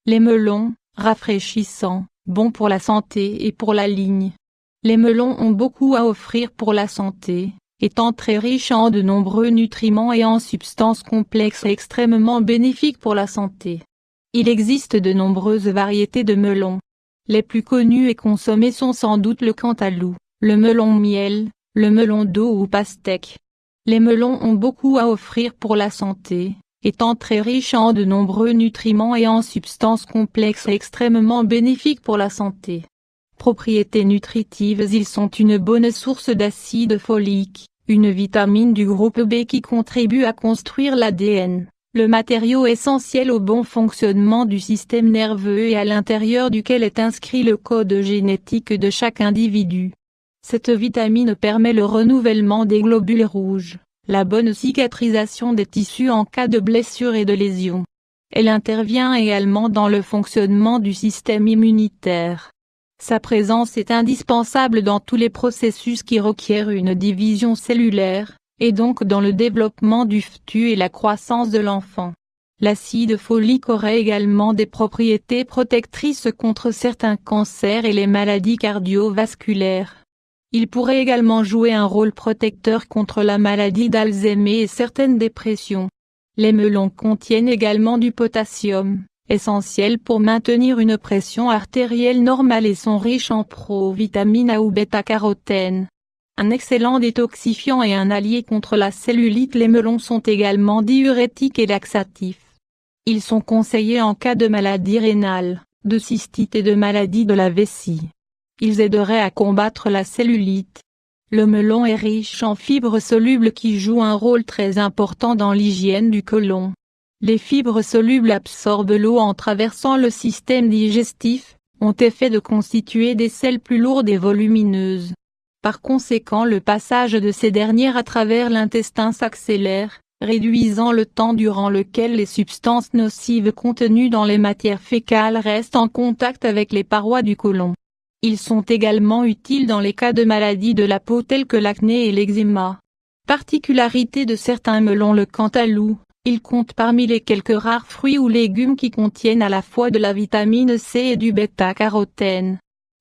Les melons, rafraîchissants, bons pour la santé et pour la ligne. Les melons ont beaucoup à offrir pour la santé, étant très riches en de nombreux nutriments et en substances complexes et extrêmement bénéfiques pour la santé. Il existe de nombreuses variétés de melons. Les plus connus et consommés sont sans doute le cantaloupe, le melon miel, le melon d'eau ou pastèque. Les melons ont beaucoup à offrir pour la santé, étant très riches en de nombreux nutriments et en substances complexes et extrêmement bénéfiques pour la santé. Propriétés nutritives: ils sont une bonne source d'acide folique, une vitamine du groupe B qui contribue à construire l'ADN, le matériau essentiel au bon fonctionnement du système nerveux et à l'intérieur duquel est inscrit le code génétique de chaque individu. Cette vitamine permet le renouvellement des globules rouges, la bonne cicatrisation des tissus en cas de blessure et de lésion. Elle intervient également dans le fonctionnement du système immunitaire. Sa présence est indispensable dans tous les processus qui requièrent une division cellulaire, et donc dans le développement du fœtus et la croissance de l'enfant. L'acide folique aurait également des propriétés protectrices contre certains cancers et les maladies cardiovasculaires. Il pourrait également jouer un rôle protecteur contre la maladie d'Alzheimer et certaines dépressions. Les melons contiennent également du potassium, essentiel pour maintenir une pression artérielle normale, et sont riches en provitamine A ou bêta-carotène. Un excellent détoxifiant et un allié contre la cellulite, les melons sont également diurétiques et laxatifs. Ils sont conseillés en cas de maladie rénale, de cystite et de maladie de la vessie. Ils aideraient à combattre la cellulite. Le melon est riche en fibres solubles qui jouent un rôle très important dans l'hygiène du côlon. Les fibres solubles absorbent l'eau en traversant le système digestif, ont effet de constituer des selles plus lourdes et volumineuses. Par conséquent, le passage de ces dernières à travers l'intestin s'accélère, réduisant le temps durant lequel les substances nocives contenues dans les matières fécales restent en contact avec les parois du côlon. Ils sont également utiles dans les cas de maladies de la peau telles que l'acné et l'eczéma. Particularité de certains melons: le cantaloupe, il compte parmi les quelques rares fruits ou légumes qui contiennent à la fois de la vitamine C et du bêta-carotène.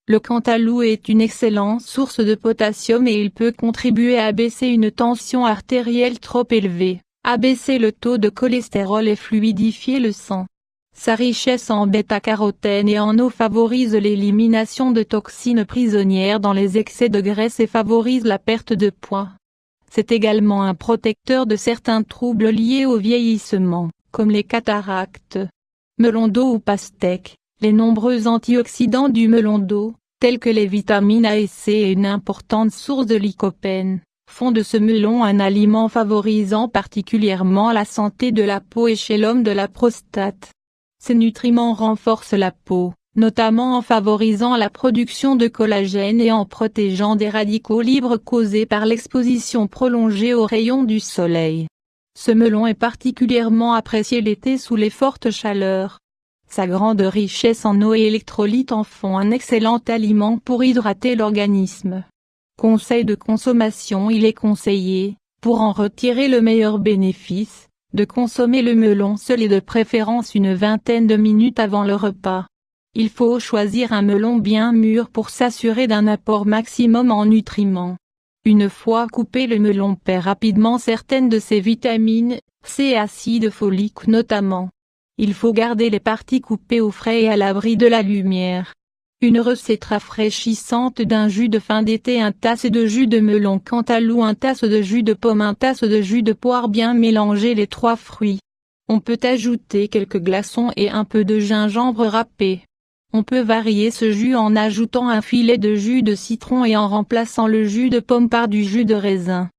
Le cantaloupe est une excellente source de potassium et il peut contribuer à abaisser une tension artérielle trop élevée, abaisser le taux de cholestérol et fluidifier le sang. Sa richesse en bêta-carotène et en eau favorise l'élimination de toxines prisonnières dans les excès de graisse et favorise la perte de poids. C'est également un protecteur de certains troubles liés au vieillissement, comme les cataractes. Melon d'eau ou pastèque: les nombreux antioxydants du melon d'eau, tels que les vitamines A et C et une importante source de lycopène, font de ce melon un aliment favorisant particulièrement la santé de la peau et chez l'homme de la prostate. Ces nutriments renforcent la peau, notamment en favorisant la production de collagène et en protégeant des radicaux libres causés par l'exposition prolongée aux rayons du soleil. Ce melon est particulièrement apprécié l'été sous les fortes chaleurs. Sa grande richesse en eau et électrolytes en font un excellent aliment pour hydrater l'organisme. Conseil de consommation: il est conseillé, pour en retirer le meilleur bénéfice, de consommer le melon seul et de préférence une vingtaine de minutes avant le repas. Il faut choisir un melon bien mûr pour s'assurer d'un apport maximum en nutriments. Une fois coupé, le melon perd rapidement certaines de ses vitamines, C et acide folique notamment. Il faut garder les parties coupées au frais et à l'abri de la lumière. Une recette rafraîchissante d'un jus de fin d'été: 1 tasse de jus de melon cantaloupe, 1 tasse de jus de pomme, 1 tasse de jus de poire. Bien mélanger les 3 fruits. On peut ajouter quelques glaçons et un peu de gingembre râpé. On peut varier ce jus en ajoutant un filet de jus de citron et en remplaçant le jus de pomme par du jus de raisin.